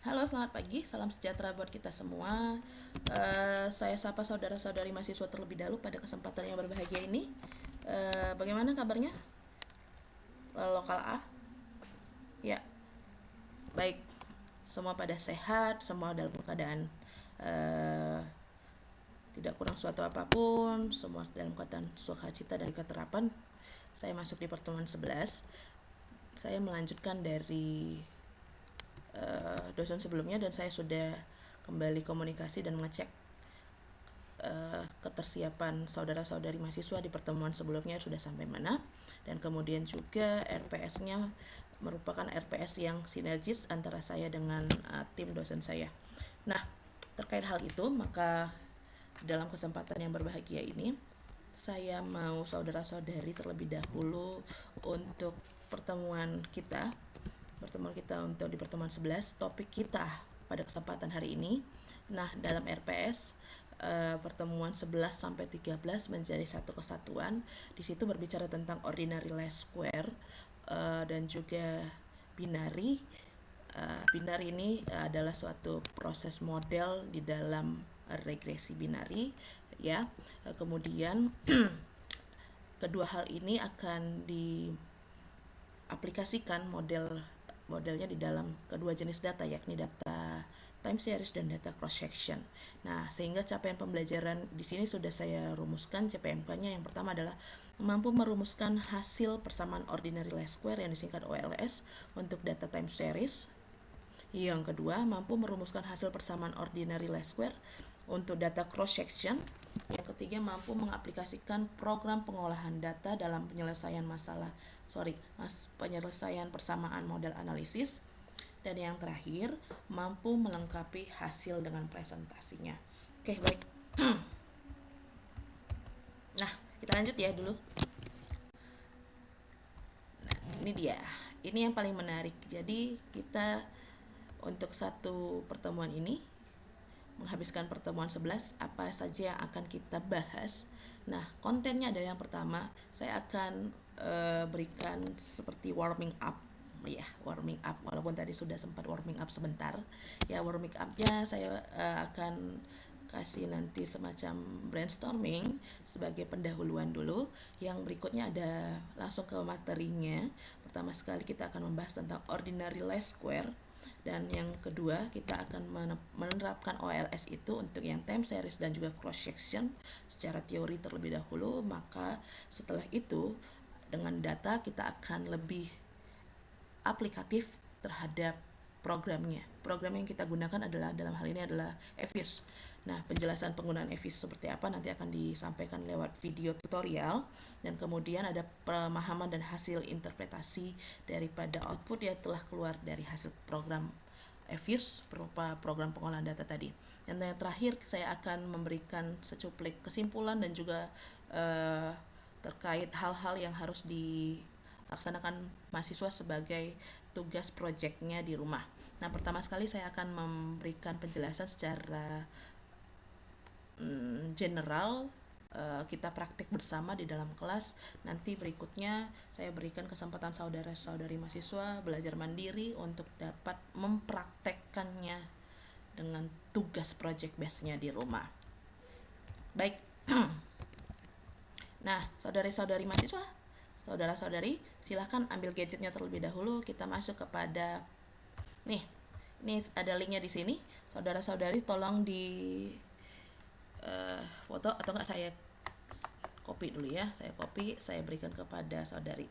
Halo, selamat pagi. Salam sejahtera buat kita semua. Saya sapa saudara-saudari mahasiswa terlebih dahulu pada kesempatan yang berbahagia ini. Bagaimana kabarnya? Lokal A? Ya, baik. Semua pada sehat, semua dalam keadaan eh, tidak kurang suatu apapun, semua dalam keadaan sukacita dari keterapan. Saya masuk di pertemuan 11. Saya melanjutkan dari dosen sebelumnya dan saya sudah kembali komunikasi dan mengecek ketersiapan saudara-saudari mahasiswa di pertemuan sebelumnya sudah sampai mana, dan kemudian juga RPS-nya merupakan RPS yang sinergis antara saya dengan tim dosen saya. Nah, terkait hal itu, maka dalam kesempatan yang berbahagia ini saya mau saudara-saudari terlebih dahulu untuk pertemuan kita untuk di pertemuan 11, topik kita pada kesempatan hari ini. Nah, dalam RPS pertemuan 11 sampai 13 menjadi satu kesatuan. Di situ berbicara tentang ordinary least square dan juga binary. Binary ini adalah suatu proses model di dalam regresi binary, ya. Kemudian kedua hal ini akan diaplikasikan modelnya di dalam kedua jenis data, yakni data time series dan data cross section. Nah, sehingga capaian pembelajaran di sini sudah saya rumuskan. CPMK-nya yang pertama adalah mampu merumuskan hasil persamaan ordinary least square yang disingkat OLS untuk data time series. Yang kedua, mampu merumuskan hasil persamaan ordinary least square untuk data cross section. Yang ketiga, mampu mengaplikasikan program pengolahan data dalam penyelesaian persamaan model analisis. Dan yang terakhir, mampu melengkapi hasil dengan presentasinya. Oke, baik. Nah, kita lanjut ya dulu. Nah, ini dia. Ini yang paling menarik. Jadi, kita untuk satu pertemuan ini menghabiskan pertemuan 11, apa saja yang akan kita bahas. Nah, kontennya ada yang pertama, saya akan berikan seperti warming up, ya, warming up, walaupun tadi sudah sempat warming up sebentar. Ya, warming up-nya saya akan kasih nanti semacam brainstorming sebagai pendahuluan dulu. Yang berikutnya ada langsung ke materinya. Pertama sekali kita akan membahas tentang ordinary least square, dan yang kedua kita akan menerapkan OLS itu untuk yang time series dan juga cross section secara teori terlebih dahulu. Maka setelah itu dengan data kita akan lebih aplikatif terhadap programnya. Program yang kita gunakan adalah dalam hal ini adalah EVIS. Nah, penjelasan penggunaan EVIS seperti apa nanti akan disampaikan lewat video tutorial, dan kemudian ada pemahaman dan hasil interpretasi daripada output yang telah keluar dari hasil program EVIS berupa program pengolahan data tadi. Dan yang terakhir saya akan memberikan secuplik kesimpulan dan juga terkait hal-hal yang harus dilaksanakan mahasiswa sebagai tugas proyeknya di rumah. Nah, pertama sekali saya akan memberikan penjelasan secara general, kita praktik bersama di dalam kelas. Nanti berikutnya saya berikan kesempatan saudara-saudari mahasiswa belajar mandiri untuk dapat mempraktekkannya dengan tugas project base-nya di rumah. Baik. Nah, saudari-saudari mahasiswa, saudara-saudari, silahkan ambil gadgetnya terlebih dahulu. Kita masuk kepada nih. Ini ada linknya di sini. Saudara-saudari tolong di foto, atau enggak saya copy dulu ya. Saya copy, saya berikan kepada saudari.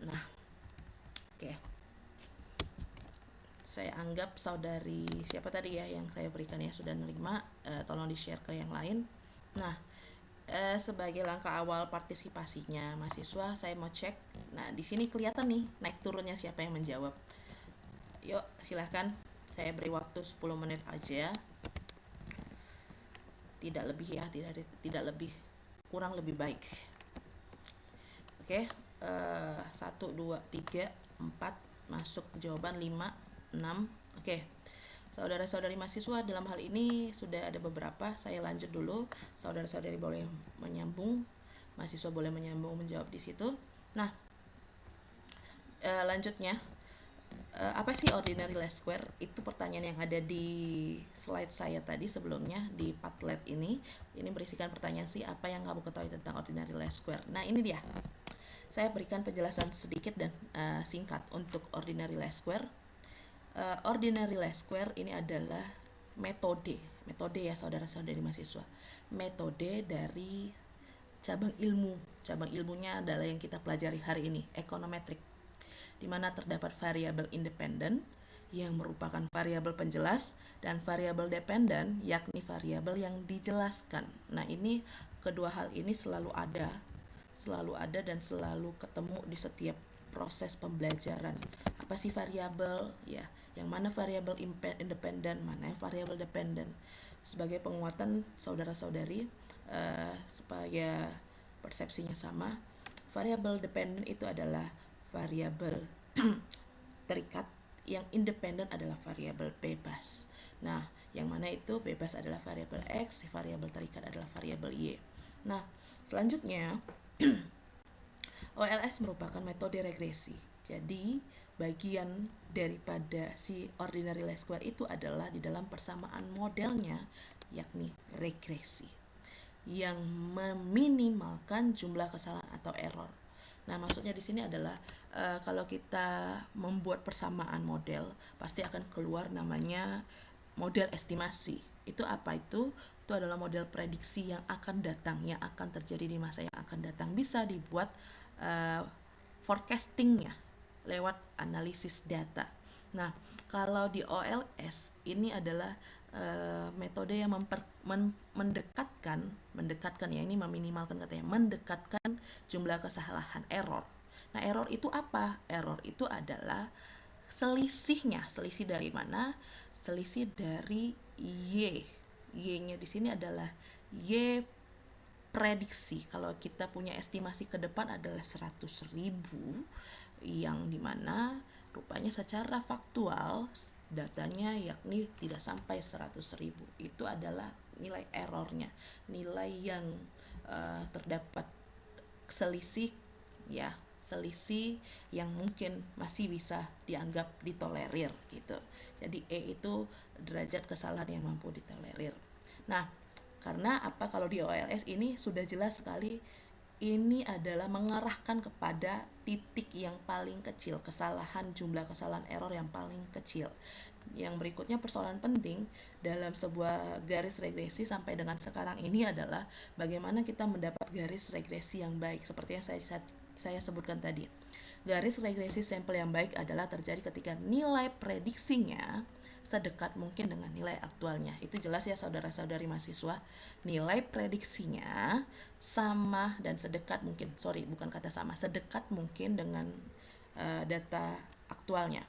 Nah, oke. Saya anggap saudari siapa tadi ya yang saya berikan ya sudah menerima. Tolong di-share ke yang lain. Nah, sebagai langkah awal partisipasinya mahasiswa, saya mau cek. Nah, di sini kelihatan nih naik turunnya siapa yang menjawab. Yuk, silahkan. Saya beri waktu 10 menit aja. Tidak lebih ya, tidak lebih. Kurang lebih baik. Oke, 1, 2, 3, 4, masuk jawaban 5, 6. Oke. Saudara-saudari mahasiswa dalam hal ini sudah ada beberapa. Saya lanjut dulu. Saudara-saudari boleh menyambung. Mahasiswa boleh menyambung menjawab di situ. Nah, lanjutnya Apa sih ordinary least square? Itu pertanyaan yang ada di slide saya tadi sebelumnya di Padlet ini. Ini berisikan pertanyaan sih, apa yang kamu ketahui tentang ordinary least square. Nah, ini dia. Saya berikan penjelasan sedikit dan singkat untuk ordinary least square. Ordinary least square ini adalah metode ya saudara-saudari mahasiswa. Metode dari cabang ilmu. Cabang ilmunya adalah yang kita pelajari hari ini, econometric, di mana terdapat variabel independen yang merupakan variabel penjelas dan variabel dependen yakni variabel yang dijelaskan. Nah, ini kedua hal ini selalu ada dan selalu ketemu di setiap proses pembelajaran. Apa sih variabel? Ya, yang mana variabel independen, mana yang variabel dependen. Sebagai penguatan saudara-saudari supaya persepsinya sama, variabel dependen itu adalah variabel terikat, yang independen adalah variabel bebas. Nah, yang mana itu bebas adalah variabel X, variabel terikat adalah variabel Y. Nah, selanjutnya OLS merupakan metode regresi. Jadi, bagian daripada si ordinary least square itu adalah di dalam persamaan modelnya, yakni regresi, yang meminimalkan jumlah kesalahan atau error. Nah, maksudnya di sini adalah kalau kita membuat persamaan model, pasti akan keluar namanya model estimasi. Itu apa itu? Itu adalah model prediksi yang akan datang, yang akan terjadi di masa yang akan datang. Bisa dibuat forecastingnya lewat analisis data. Nah, kalau di OLS ini adalah metode yang mendekatkan ya, ini meminimalkan katanya, mendekatkan jumlah kesalahan, error. Nah, error itu apa? Error itu adalah selisih dari mana? Selisih dari Y. Y-nya di sini adalah Y prediksi. Kalau kita punya estimasi ke depan adalah 100.000, yang dimana rupanya secara faktual datanya yakni tidak sampai 100.000. Itu adalah nilai errornya, nilai yang terdapat selisih ya, selisih yang mungkin masih bisa dianggap ditolerir gitu. Jadi E itu derajat kesalahan yang mampu ditolerir. Nah, karena apa, kalau di OLS ini sudah jelas sekali, ini adalah mengarahkan kepada titik yang paling kecil, kesalahan, jumlah kesalahan error yang paling kecil. Yang berikutnya, persoalan penting dalam sebuah garis regresi sampai dengan sekarang ini adalah bagaimana kita mendapat garis regresi yang baik. Seperti yang saya sebutkan tadi, garis regresi sampel yang baik adalah terjadi ketika nilai prediksinya sedekat mungkin dengan nilai aktualnya. Itu jelas ya saudara-saudari mahasiswa. Nilai prediksinya sama dan sedekat mungkin, bukan kata sama, sedekat mungkin dengan data aktualnya.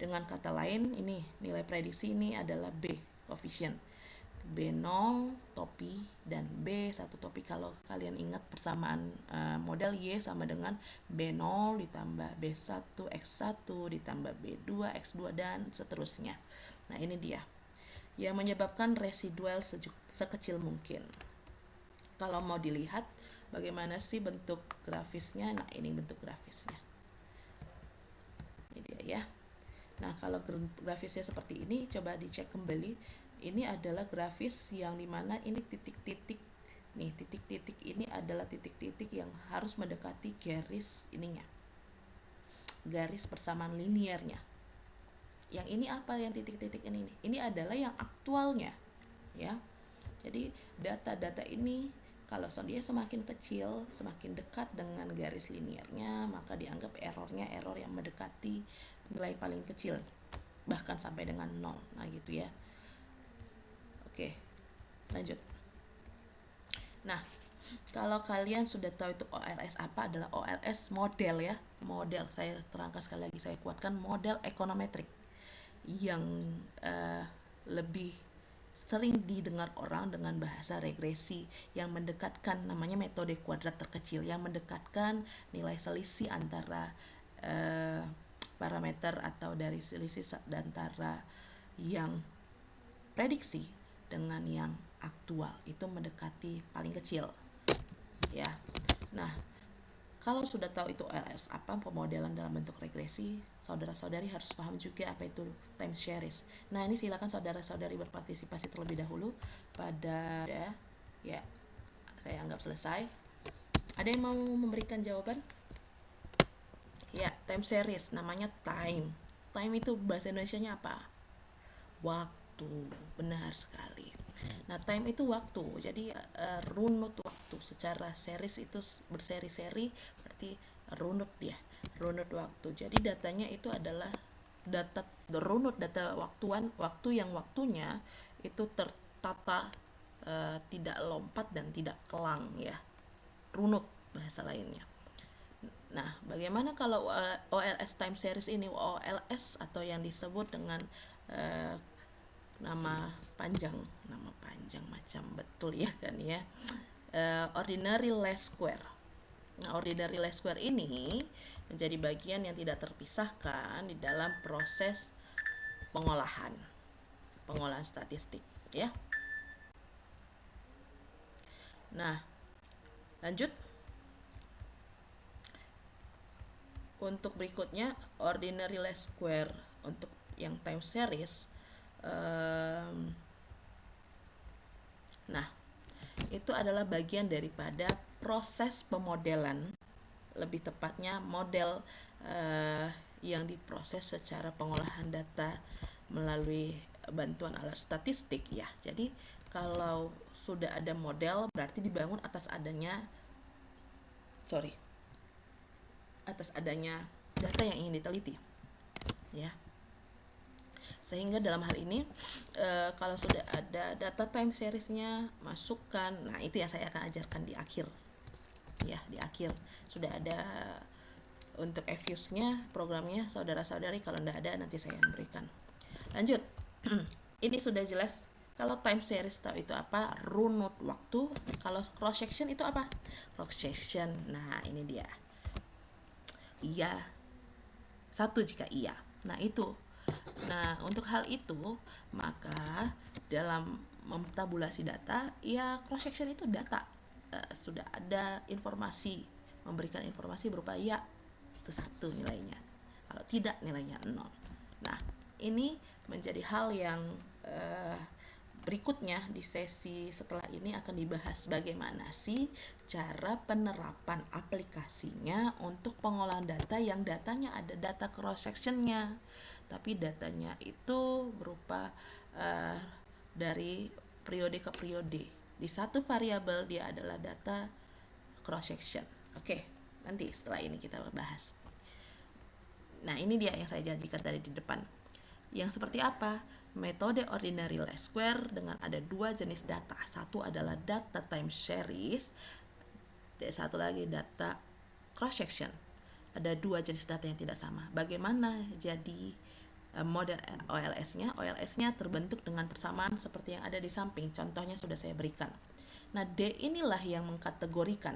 Dengan kata lain, ini nilai prediksi ini adalah B, koefisien. B0 topi dan B1 topi. Kalau kalian ingat persamaan model Y sama dengan B0 ditambah B1 X1 ditambah B2 X2 dan seterusnya. Nah, ini dia yang menyebabkan residual sekecil mungkin. Kalau mau dilihat bagaimana sih bentuk grafisnya, nah ini bentuk grafisnya. Ini dia ya. Nah, kalau grafisnya seperti ini, coba dicek kembali. Ini adalah grafis yang dimana ini titik-titik. Nih, titik-titik ini adalah titik-titik yang harus mendekati garis ininya, garis persamaan linearnya. Yang ini apa, yang titik-titik ini? Ini adalah yang aktualnya, ya. Jadi data-data ini kalau dia semakin kecil, semakin dekat dengan garis linearnya, maka dianggap errornya error yang mendekati nilai paling kecil, bahkan sampai dengan 0. Nah, gitu ya. Oke, lanjut. Nah, kalau kalian sudah tahu itu OLS apa, adalah OLS model ya. Model, saya terangkan sekali lagi, saya kuatkan, model ekonometrik yang lebih sering didengar orang dengan bahasa regresi, yang mendekatkan, namanya metode kuadrat terkecil, yang mendekatkan nilai selisih antara parameter atau dari selisih antara yang prediksi dengan yang aktual, itu mendekati paling kecil ya. Nah, Kalau sudah tahu itu OLS apa, pemodelan dalam bentuk regresi, saudara-saudari harus paham juga apa itu time series. Nah, ini silakan saudara-saudari berpartisipasi terlebih dahulu pada ya, saya anggap selesai. Ada yang mau memberikan jawaban? Ya, time series namanya time. Time itu bahasa Indonesianya apa? Waktu. Benar sekali. Nah, time itu waktu. Jadi runut waktu. Secara series itu berseri-seri, berarti runut ya. Runut waktu. Jadi datanya itu adalah data runut, data waktu yang waktunya itu tertata, tidak lompat dan tidak kelang ya. Runut bahasa lainnya. Nah, bagaimana kalau OLS time series ini? OLS atau yang disebut dengan nama panjang macam betul ya kan ya, ordinary least square. Nah, ordinary least square ini menjadi bagian yang tidak terpisahkan di dalam proses pengolahan statistik ya. Nah, lanjut. Untuk berikutnya, ordinary least square untuk yang time series. Nah, itu adalah bagian daripada proses pemodelan, lebih tepatnya model yang diproses secara pengolahan data melalui bantuan alat statistik ya. Jadi kalau sudah ada model berarti dibangun atas adanya data yang ingin diteliti ya. Sehingga dalam hal ini kalau sudah ada data time seriesnya, masukkan. Nah, itu yang saya akan ajarkan di akhir ya. Di akhir sudah ada untuk FUS-nya, programnya, saudara-saudari. Kalau tidak ada nanti saya berikan. Lanjut. Ini sudah jelas. Kalau time series tahu itu apa? Runut waktu. Kalau cross section itu apa? Cross section. Nah, ini dia. Iya. Satu jika iya. Nah, itu. Nah, untuk hal itu, maka dalam mentabulasi data, ya cross section itu data. Sudah ada informasi, memberikan informasi berupa ya, itu 1 nilainya. Kalau tidak, nilainya 0. Nah, ini menjadi hal yang berikutnya di sesi setelah ini akan dibahas bagaimana sih cara penerapan aplikasinya untuk pengolahan data yang datanya ada data cross sectionnya, tapi datanya itu berupa dari periode ke periode. Di satu variabel dia adalah data cross section. Oke, nanti setelah ini kita bahas. Nah, ini dia yang saya janjikan tadi di depan. Yang seperti apa? Metode ordinary least square dengan ada 2 jenis data. Satu adalah data time series, satu lagi data cross section. Ada 2 jenis data yang tidak sama. Bagaimana jadi model OLS-nya? OLS-nya terbentuk dengan persamaan seperti yang ada di samping. Contohnya sudah saya berikan. Nah, D inilah yang mengkategorikan.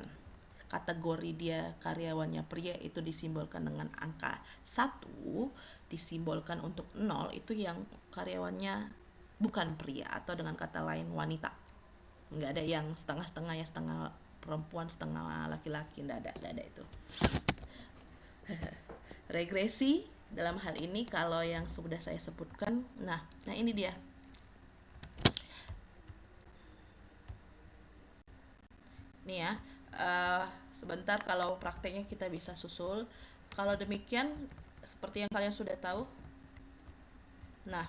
Kategori dia karyawannya pria itu disimbolkan dengan angka 1, disimbolkan untuk 0 itu yang karyawannya bukan pria, atau dengan kata lain wanita. Enggak ada yang setengah-setengah ya, setengah perempuan setengah laki-laki, enggak ada itu. Regresi dalam hal ini kalau yang sudah saya sebutkan, nah ini dia. Nih ya, sebentar, kalau prakteknya kita bisa susul. Kalau demikian, seperti yang kalian sudah tahu. Nah,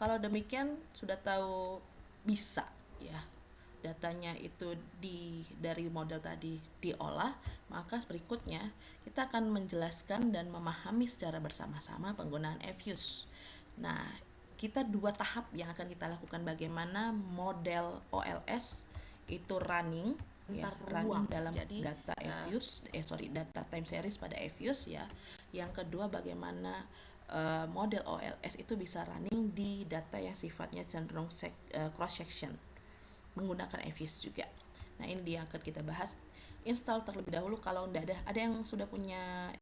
kalau demikian sudah tahu bisa ya datanya itu dari model tadi diolah, maka berikutnya kita akan menjelaskan dan memahami secara bersama-sama penggunaan FUS. Nah, kita 2 tahap yang akan kita lakukan bagaimana model OLS itu running ya, running dalam jadi data FUS, data time series pada FUS ya. Yang kedua, bagaimana model OLS itu bisa running di data yang sifatnya cenderung cross section menggunakan FUS juga. Nah, ini dia yang akan kita bahas. Install terlebih dahulu kalau tidak ada yang sudah punya